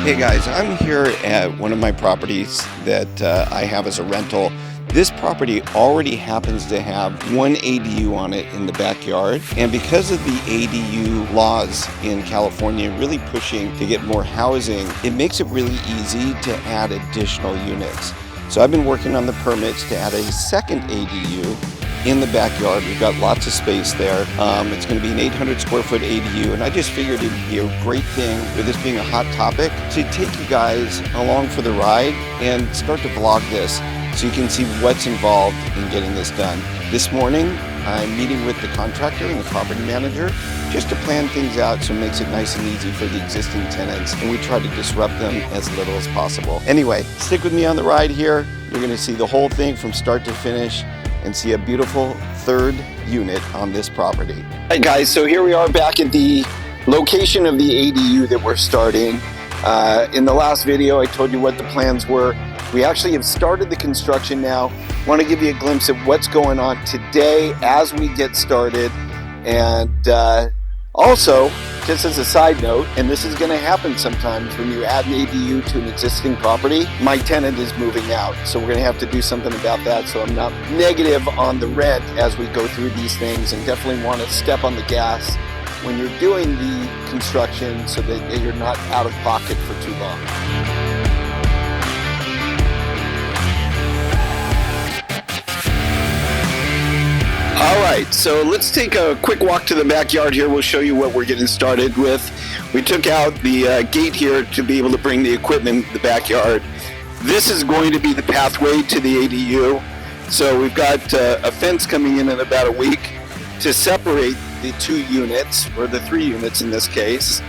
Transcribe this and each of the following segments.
Hey guys, I'm here at one of my properties that I have as a rental. This property already happens to have one ADU on it in the backyard, and because of the ADU laws in California really pushing to get more housing, it makes it really easy to add additional units. So I've been working on the permits to add a second ADU in the backyard. We've got lots of space there. It's going to be an 800 square foot ADU, and I just figured it would be a great thing, with this being a hot topic, to take you guys along for the ride and start to vlog this so you can see what's involved in getting this done. This morning, I'm meeting with the contractor and the property manager just to plan things out so it makes it nice and easy for the existing tenants, and we try to disrupt them as little as possible. Anyway, stick with me on the ride here. You're going to see the whole thing from start to finish and see a beautiful third unit on this property. All right guys, so here we are back at the location of the ADU that we're starting. In the last video I told you what the plans were. We actually have started the construction now. Want to give you a glimpse of what's going on today as we get started. And also, just as a side note, and this is going to happen sometimes when you add an ADU to an existing property, my tenant is moving out. So we're going to have to do something about that, so I'm not negative on the rent as we go through these things, and definitely want to step on the gas when you're doing the construction so that you're not out of pocket for too long. All right, so let's take a quick walk to the backyard here. We'll show you what we're getting started with. We took out the gate here to be able to bring the equipment in the backyard. This is going to be the pathway to the ADU. So we've got a fence coming in about a week to separate the two units, or the three units in this case.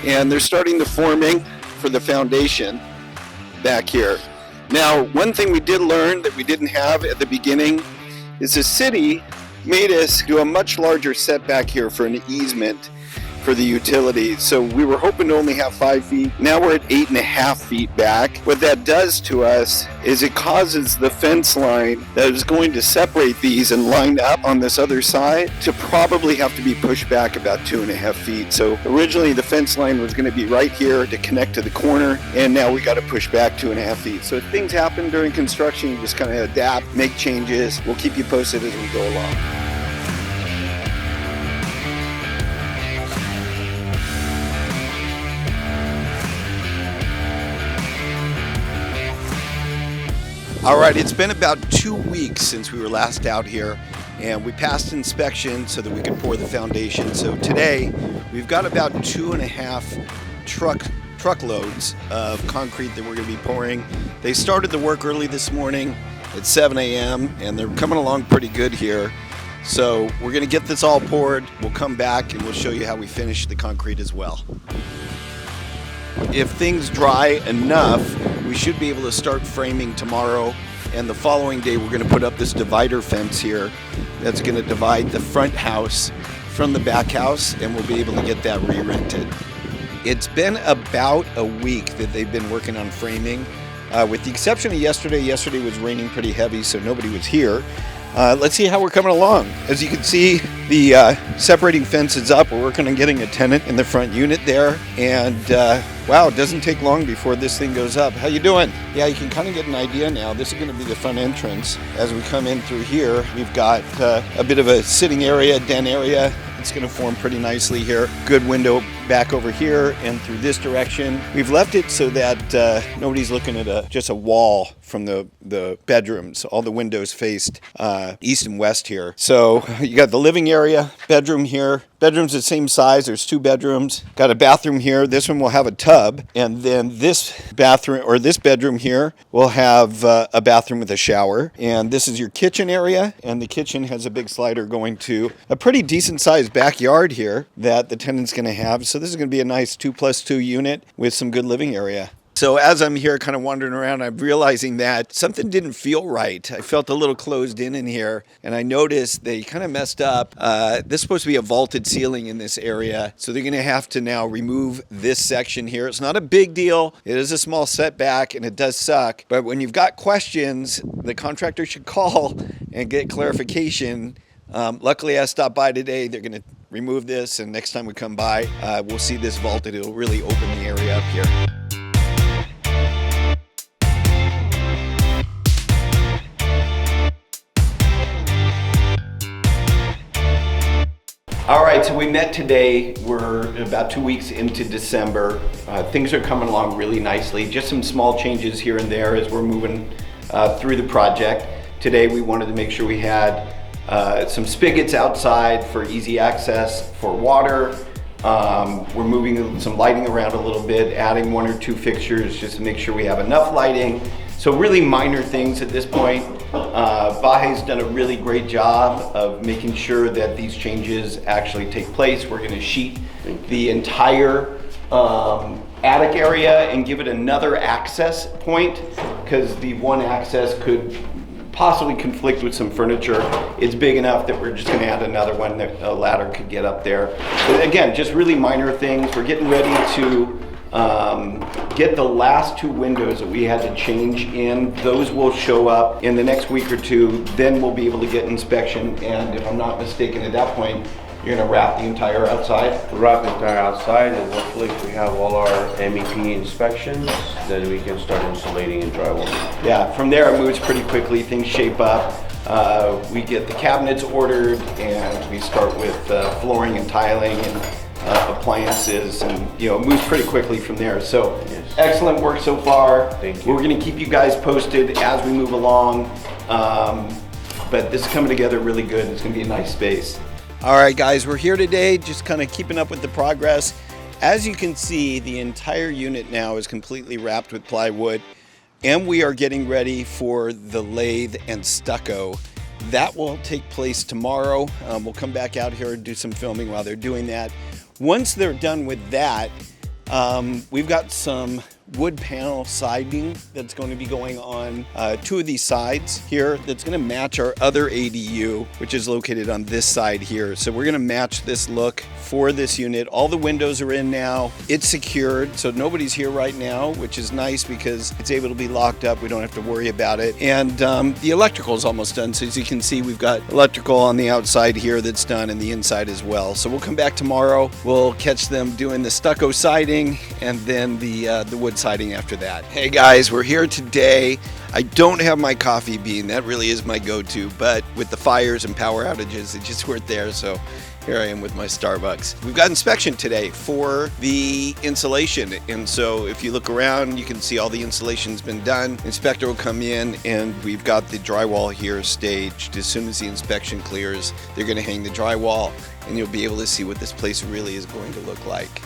And they're starting the forming for the foundation back here. Now, one thing we did learn that we didn't have at the beginning is the city made us do a much larger setback here for an easement for the utilities. So we were hoping to only have 5 feet. Now we're at 8.5 feet back. What that does to us is it causes the fence line that is going to separate these and line up on this other side to probably have to be pushed back about 2.5 feet. So originally the fence line was going to be right here to connect to the corner, and now we got to push back 2.5 feet. So if things happen during construction, you just kind of adapt, make changes. We'll keep you posted as we go along. All right, it's been about 2 weeks since we were last out here, and we passed inspection so that we could pour the foundation. So today we've got about 2.5 truckloads of concrete that we're going to be pouring. They started the work early this morning at 7 a.m. and they're coming along pretty good here. So we're going to get this all poured. We'll come back and we'll show you how we finish the concrete as well. If things dry enough, we should be able to start framing tomorrow, and the following day we're going to put up this divider fence here that's going to divide the front house from the back house, and we'll be able to get that re-rented. It's been about a week that they've been working on framing, with the exception of yesterday. Yesterday was raining pretty heavy, so nobody was here. Let's see how we're coming along. As you can see, the separating fence is up. We're working on getting a tenant in the front unit there, and wow, it doesn't take long before this thing goes up. How you doing? Yeah, you can kind of get an idea now. This is going to be the front entrance. As we come in through here, we've got a bit of a sitting area, den area. It's going to form pretty nicely here. Good window back over here and through this direction. We've left it so that nobody's looking at just a wall from the bedrooms. All the windows faced east and west here. So you got the living area, bedroom here. Bedroom's the same size. There's 2 bedrooms. Got a bathroom here. This one will have a tub, and then this bathroom, or this bedroom here, will have a bathroom with a shower. And this is your kitchen area, and the kitchen has a big slider going to a pretty decent sized backyard here that the tenant's going to have. So this is going to be a nice 2+2 unit with some good living area. So as I'm here kind of wandering around, I'm realizing that something didn't feel right. I felt a little closed in here, and I noticed they kind of messed up. This is supposed to be a vaulted ceiling in this area, so they're going to have to now remove this section here. It's not a big deal. It is a small setback, and it does suck. But when you've got questions, the contractor should call and get clarification. Luckily, I stopped by today. They're going to remove this, and next time we come by, we'll see this vaulted. It'll really open the area up here. so we met today. We're about 2 weeks into December. Things are coming along really nicely. Just some small changes here and there as we're moving through the project. Today we wanted to make sure we had some spigots outside for easy access for water. We're moving some lighting around a little bit, adding 1 or 2 fixtures just to make sure we have enough lighting. So really minor things at this point. Vahe's done a really great job of making sure that these changes actually take place. We're going to sheet the entire attic area and give it another access point, because the one access could possibly conflict with some furniture. It's big enough that we're just going to add another one that a ladder could get up there. But again, just really minor things. We're getting ready to get the last 2 windows that we had to change in. Those will show up in the next week or 2. Then we'll be able to get inspection, and if I'm not mistaken, at that point you're going to wrap the entire outside? Wrap the entire outside, and hopefully if we have all our MEP inspections, then we can start insulating and drywall. Yeah, from there it moves pretty quickly. Things shape up. We get the cabinets ordered, and we start with flooring and tiling and appliances, and it moves pretty quickly from there. So yes. Excellent work so far. Thank you. We're going to keep you guys posted as we move along, but this is coming together really good. It's going to be a nice space. All right, guys, we're here today just kind of keeping up with the progress. As you can see, the entire unit now is completely wrapped with plywood, and we are getting ready for the lathe and stucco. That will take place tomorrow. We'll come back out here and do some filming while they're doing that. Once they're done with that, we've got some wood panel siding that's going to be going on 2 of these sides here that's going to match our other ADU, which is located on this side here. So we're going to match this look for this unit. All the windows are in now. It's secured, so nobody's here right now, which is nice because it's able to be locked up. We don't have to worry about it. And the electrical is almost done. So as you can see, we've got electrical on the outside here that's done, and the inside as well. So we'll come back tomorrow. We'll catch them doing the stucco siding and then the wood siding after that. Hey guys, we're here today. I don't have my coffee bean. That really is my go-to, but with the fires and power outages, it just weren't there. So here I am with my Starbucks. We've got inspection today for the insulation, and so if you look around, you can see all the insulation's been done. Inspector will come in, and we've got the drywall here staged. As soon as the inspection clears, they're going to hang the drywall, and you'll be able to see what this place really is going to look like.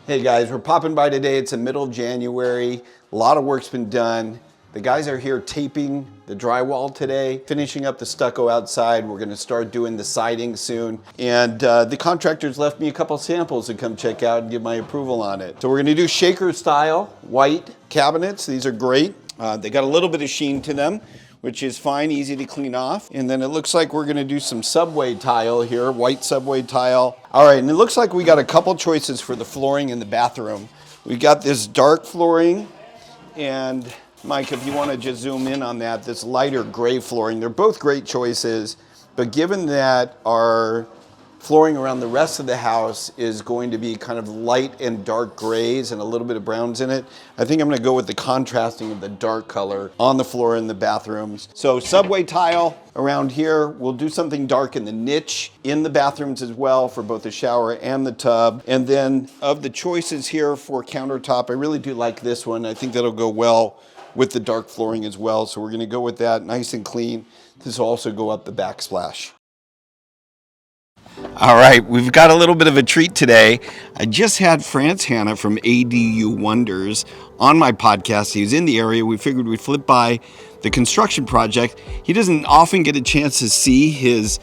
Hey guys, we're popping by today. It's the middle of January. A lot of work's been done. The guys are here taping the drywall today, finishing up the stucco outside. We're gonna start doing the siding soon. And the contractors left me a couple samples to come check out and give my approval on it. So we're gonna do shaker style white cabinets. These are great. They got a little bit of sheen to them, which is fine, easy to clean off. And then it looks like we're gonna do some subway tile here, white subway tile. All right, and it looks like we got a couple choices for the flooring in the bathroom. We got this dark flooring, and Mike, if you wanna just zoom in on that, this lighter gray flooring. They're both great choices, but given that our flooring around the rest of the house is going to be kind of light and dark grays and a little bit of browns in it, I think I'm gonna go with the contrasting of the dark color on the floor in the bathrooms. So subway tile around here. We'll do something dark in the niche in the bathrooms as well for both the shower and the tub. And then of the choices here for countertop, I really do like this one. I think that'll go well with the dark flooring as well. So we're gonna go with that, nice and clean. This will also go up the backsplash. All right, we've got a little bit of a treat today. I just had France Hanna from ADU Wonders on my podcast. He was in the area. We figured we'd flip by the construction project. He doesn't often get a chance to see his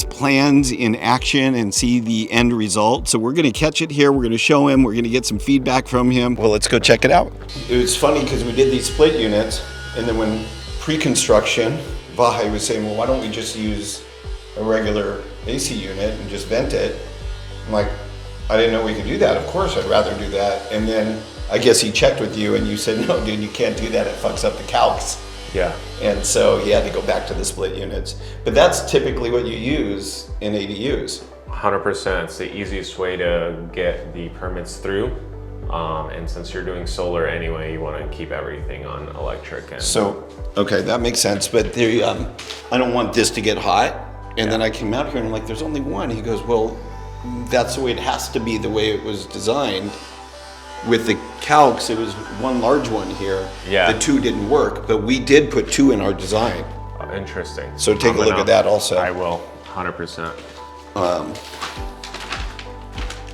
plans in action and see the end result. So we're going to catch it here. We're going to show him. We're going to get some feedback from him. Well, let's go check it out. It was funny because we did these split units, and then when pre-construction, Vahe was saying, well, why don't we just use a regular AC unit and just vent it? I'm like, I didn't know we could do that. Of course, I'd rather do that. And then I guess he checked with you and you said, no, dude, you can't do that. It fucks up the calcs. Yeah. And so he had to go back to the split units. But that's typically what you use in ADUs. 100%. It's the easiest way to get the permits through. And since you're doing solar anyway, you want to keep everything on electric. And So, okay, that makes sense. But there, I don't want this to get hot. And then I came out here and I'm like, there's only one. He goes, well, that's the way it has to be, the way it was designed. With the calcs, it was one large one here. Yeah. The two didn't work, but we did put two in our design. Interesting. So take a look at that also. I will, 100%.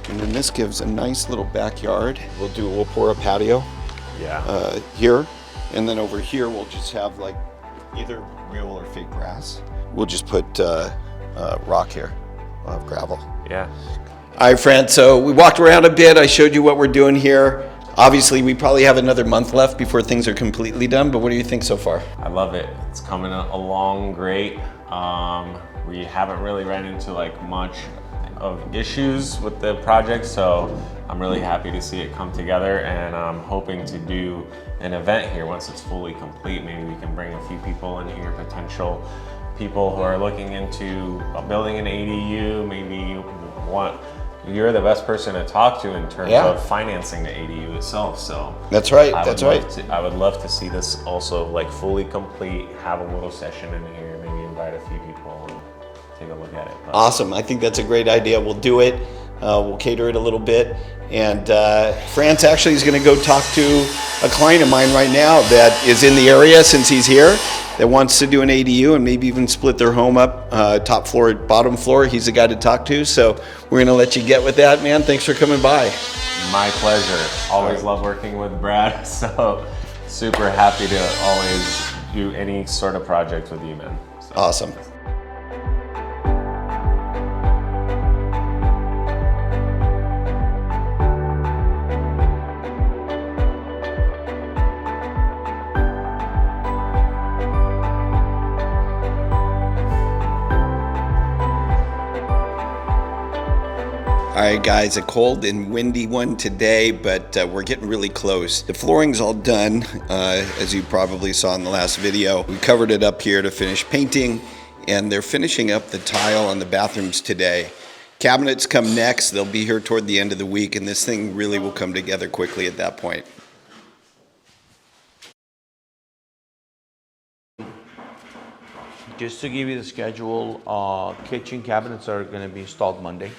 And then this gives a nice little backyard. We'll pour a patio Yeah. here, and then over here we'll just have like either real or fake grass. We'll just put rock here. We'll have gravel. Yeah. All right, Fran, so we walked around a bit. I showed you what we're doing here. Obviously, we probably have another month left before things are completely done, but what do you think so far? I love it. It's coming along great. We haven't really ran into like much of issues with the project, so I'm really happy to see it come together, and I'm hoping to do an event here once it's fully complete. Maybe we can bring a few people in here, potential people who are looking into building an ADU. Maybe you're the best person to talk to in terms of financing the ADU itself. So That's right. I would love to see this also like fully complete, have a little session in here, maybe invite a few people and take a look at it. But Awesome. I think that's a great idea. We'll do it. We'll cater it a little bit. And France actually is going to go talk to a client of mine right now that is in the area since he's here, that wants to do an ADU and maybe even split their home up, top floor, bottom floor. He's the guy to talk to. So we're going to let you get with that, man. Thanks for coming by. My pleasure. Always love working with Brad. So super happy to always do any sort of project with you, man. So. Awesome. All right, guys, a cold and windy one today, but we're getting really close. The flooring's all done, as you probably saw in the last video. We covered it up here to finish painting, and they're finishing up the tile on the bathrooms today. Cabinets come next. They'll be here toward the end of the week, and this thing really will come together quickly at that point. Just to give you the schedule, kitchen cabinets are going to be installed Monday.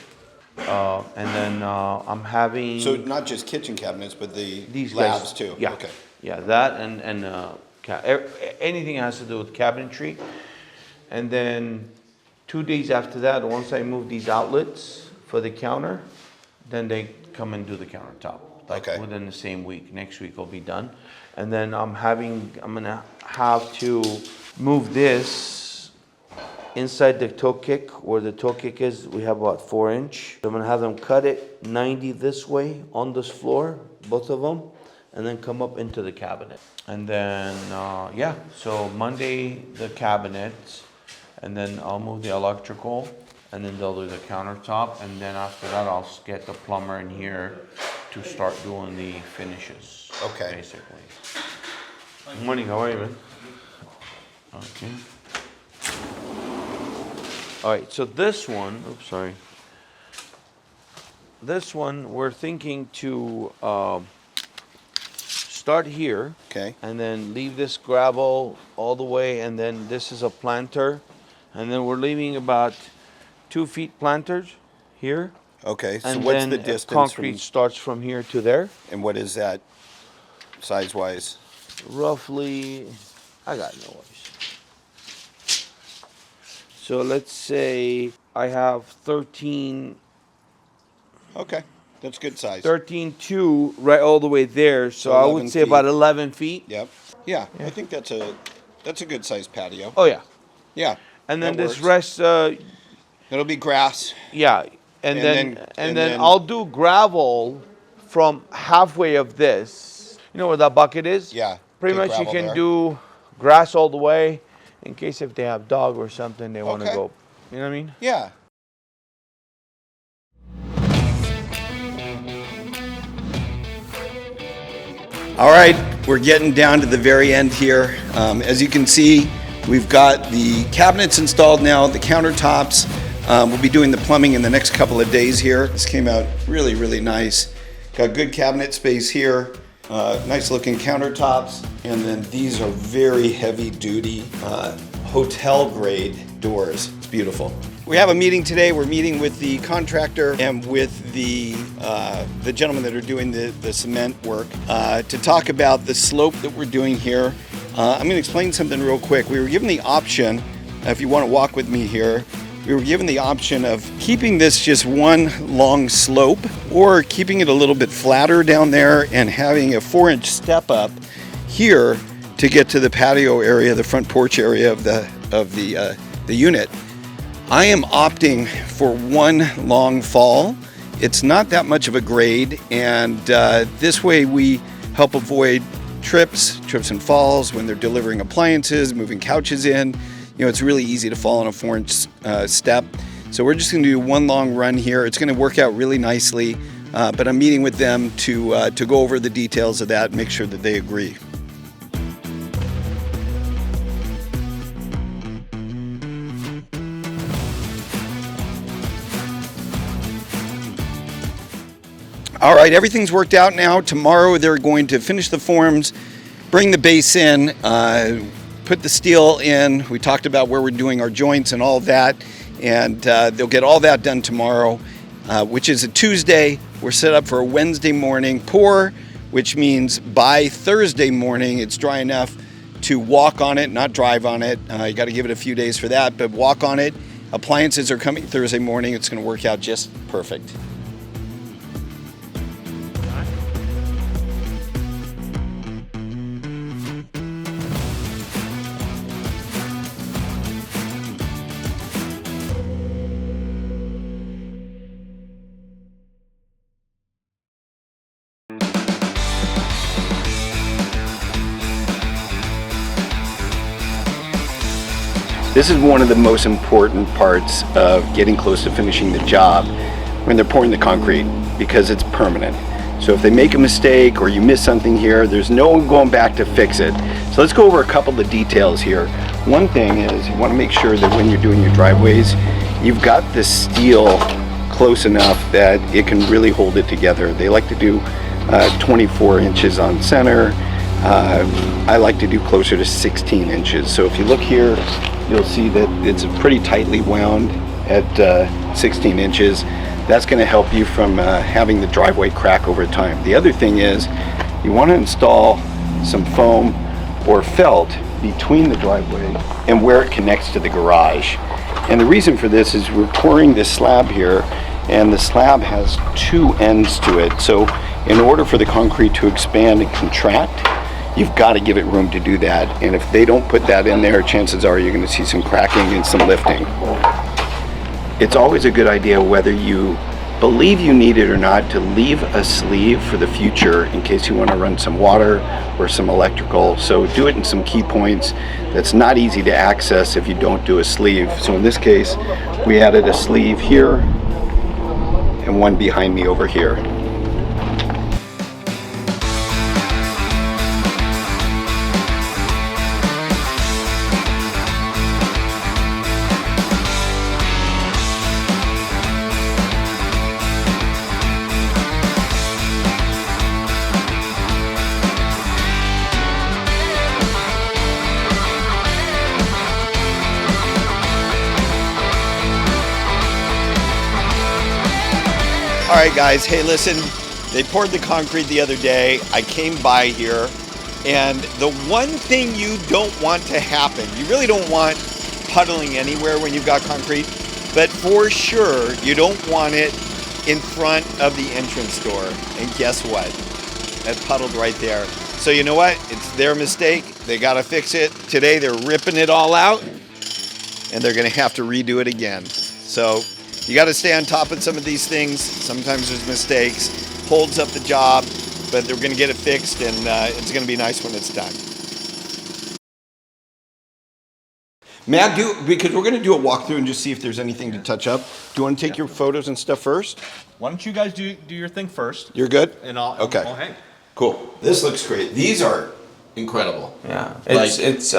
And then I'm having So not just kitchen cabinets, but these labs guys, too? Yeah, Okay. yeah, that and anything has to do with cabinetry. And then 2 days after that, once I move these outlets for the counter, then they come and do the countertop. Like Okay. within the same week. Next week will be done. And then I'm gonna have to move this inside the toe kick, where the toe kick is. We have about 4 inch. I'm gonna have them cut it 90 this way on this floor, both of them, and then come up into the cabinet. And then, yeah, so Monday, the cabinets, and then I'll move the electrical, and then they'll do the countertop, and then after that, I'll get the plumber in here to start doing the finishes. Okay. Basically. Morning, how are you, man? Okay. All right, so this one, oops, sorry. This one, we're thinking to start here. Okay. And then leave this gravel all the way, and then this is a planter. And then we're leaving about 2 feet planters here. Okay, so And what's then the distance concrete starts from here to there. and what is that size-wise? Roughly, I got no worries. So let's say I have 13, Okay, that's good size. 13.2 right all the way there. So I 11 would say about feet. 11 feet. Yep. Yeah, I think that's a good sized patio. Oh yeah. Yeah. And then that this works. rest, It'll be grass. yeah. And then I'll do gravel from halfway of this. You know where that bucket is? Yeah. Pretty take much you gravel can there. do grass all the way, in case if they have dog or something they want to Okay. go. You know what I mean? Yeah. All right, We're getting down to the very end here. As you can see, we've got the cabinets installed now, the countertops. We'll be doing the plumbing in the next couple of days here. This came out really, really nice. Got good cabinet space here, nice looking countertops, and then these are very heavy duty hotel grade doors. It's beautiful. We have a meeting today. We're meeting with the contractor and with the gentlemen that are doing the cement work to talk about the slope that we're doing here. I'm going to explain something real quick. We were given the option, if you want to walk with me here, we were given the option of keeping this just one long slope or keeping it a little bit flatter down there and having a 4-inch step up here to get to the patio area, the front porch area of the unit. I am opting for one long fall. It's not that much of a grade, and this way we help avoid trips and falls when they're delivering appliances, moving couches in. You know, it's really easy to fall on a 4-inch step. So we're just gonna do one long run here. It's gonna work out really nicely, but I'm meeting with them to go over the details of that and make sure that they agree. All right, everything's worked out now. Tomorrow they're going to finish the forms, bring the base in, put the steel in. We talked about where we're doing our joints and all of that, and they'll get all that done tomorrow, which is a Tuesday. We're set up for a Wednesday morning pour, which means by Thursday morning it's dry enough to walk on it, not drive on it. You got to give it a few days for that, but walk on it. Appliances are coming Thursday morning. It's going to work out just perfect. This is one of the most important parts of getting close to finishing the job when they're pouring the concrete, because it's permanent. So if they make a mistake or you miss something here, there's no one going back to fix it. So let's go over a couple of details here. One thing is you want to make sure that when you're doing your driveways, you've got the steel close enough that it can really hold it together. They like to do 24 inches on center. I like to do closer to 16 inches. So if you look here, you'll see that it's pretty tightly wound at 16 inches. That's going to help you from having the driveway crack over time. The other thing is you want to install some foam or felt between the driveway and where it connects to the garage. And the reason for this is we're pouring this slab here, and the slab has two ends to it. So in order for the concrete to expand and contract, you've got to give it room to do that. And if they don't put that in there, chances are you're going to see some cracking and some lifting. It's always a good idea, whether you believe you need it or not, to leave a sleeve for the future in case you want to run some water or some electrical. So do it in some key points that's not easy to access if you don't do a sleeve. So in this case, we added a sleeve here and one behind me over here. All right, guys. Hey, listen, they poured the concrete the other day. I came by here, and the one thing you don't want to happen, you really don't want puddling anywhere when you've got concrete, but for sure, you don't want it in front of the entrance door. And guess what? That puddled right there. So you know what? It's their mistake. They got to fix it. Today, they're ripping it all out, and they're going to have to redo it again. So you got to stay on top of some of these things. Sometimes there's mistakes, holds up the job, but they're going to get it fixed, and it's going to be nice when it's done. Matt, because we're going to do a walkthrough and just see if there's anything to touch up. Do you want to take your photos and stuff first? Why don't you guys do your thing first? You're good? And I'll okay. I'll hang. Cool. This looks great. These are incredible. Yeah, Like- it's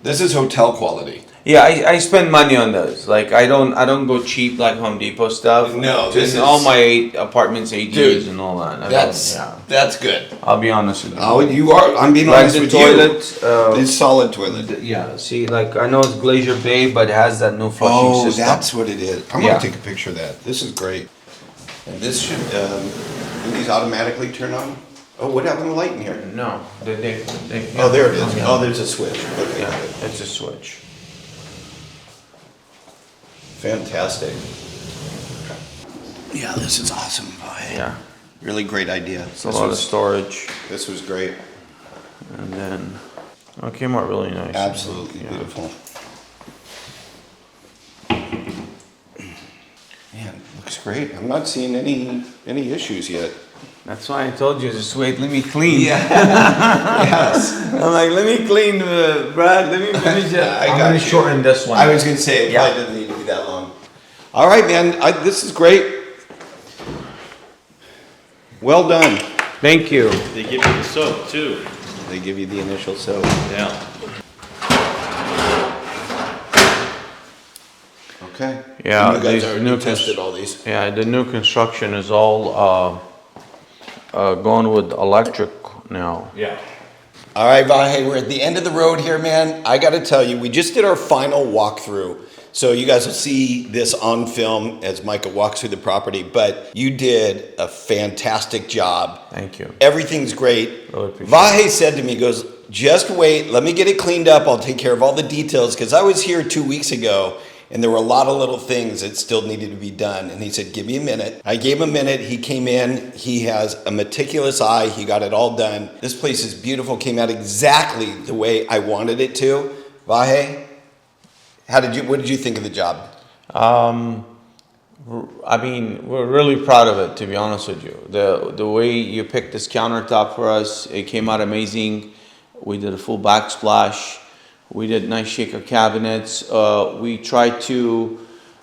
This is hotel quality. yeah. I spend money on those. Like I don't go cheap like Home Depot stuff. No, this in is- all my apartments, ADUs Dude, and all that. That's that's good. I'll be honest with you. Oh, you are. I'm being Like honest the with toilet. you. It's solid toilet. Yeah. See, like I know it's Glacier Bay, but it has that new flushing Oh, system. that's what it is. I'm Yeah. gonna take a picture of that. This is great. And this should. Do these automatically turn on? Oh, what happened to the light in here? No, they Oh, there it is. yeah. Oh, there's a switch. Okay, Yeah, good. it's a switch. Fantastic. Yeah, this is awesome. Yeah, Really great idea. it's a lot of storage, This was great. and then it came out really nice. Absolutely Yeah. beautiful. Man, looks great. I'm not seeing any issues yet. That's why I told you just wait. Let me clean. Yes. I'm like, let me clean, Brad. Let me finish it. I I'm got gonna you. shorten this one. I was gonna say it Yeah. probably doesn't need to be that long. All right, man. This is great. Well done. Thank you. They give you the soap too. They give you the initial soap. Yeah. Okay. Yeah, And you guys these already new tested all these. Yeah, the new construction is all going with electric now. Yeah. All right, Vahe, we're at the end of the road here, man. I got to tell you, we just did our final walkthrough. So you guys will see this on film as Micah walks through the property, but you did a fantastic job. Thank you. Everything's great. Really appreciate Vahe said to me, he goes, just wait, let me get it cleaned up. I'll take care of all the details. Because I was here 2 weeks ago and there were a lot of little things that still needed to be done. And he said, give me a minute. I gave him a minute. He came in. He has a meticulous eye. He got it all done. This place is beautiful. Came out exactly the way I wanted it to. Vahe, what did you think of the job? I mean, we're really proud of it, to be honest with you. The way you picked this countertop for us, it came out amazing. We did a full backsplash. We did nice shaker cabinets. We tried to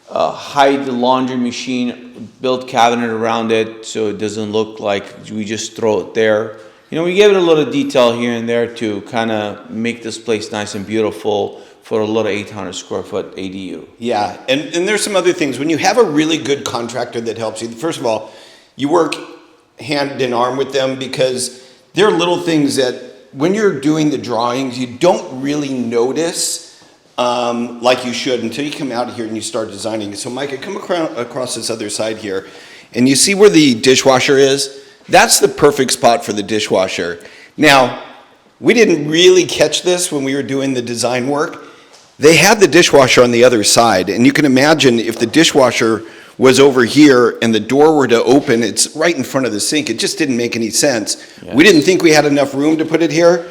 hide the laundry machine, build cabinet around it so it doesn't look like we just throw it there. You know, we gave it a little detail here and there to kind of make this place nice and beautiful for a little 800 square foot ADU. Yeah, and there's some other things. When you have a really good contractor that helps you, first of all, you work hand in arm with them because there are little things that when you're doing the drawings, you don't really notice like you should until you come out here and you start designing. So Micah, come across this other side here, and you see where the dishwasher is? That's the perfect spot for the dishwasher. Now, we didn't really catch this when we were doing the design work. They had the dishwasher on the other side, and you can imagine if the dishwasher was over here and the door were to open, it's right in front of the sink. It just didn't make any sense. Yes. We didn't think we had enough room to put it here,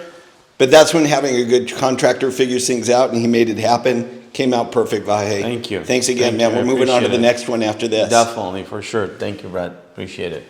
but that's when having a good contractor figures things out, and he made it happen. Came out perfect, Vahe. Thank you. Thanks again, Thank man. you. We're I moving on to the appreciate it. next one after this. Definitely, for sure. Thank you, Brad. Appreciate it.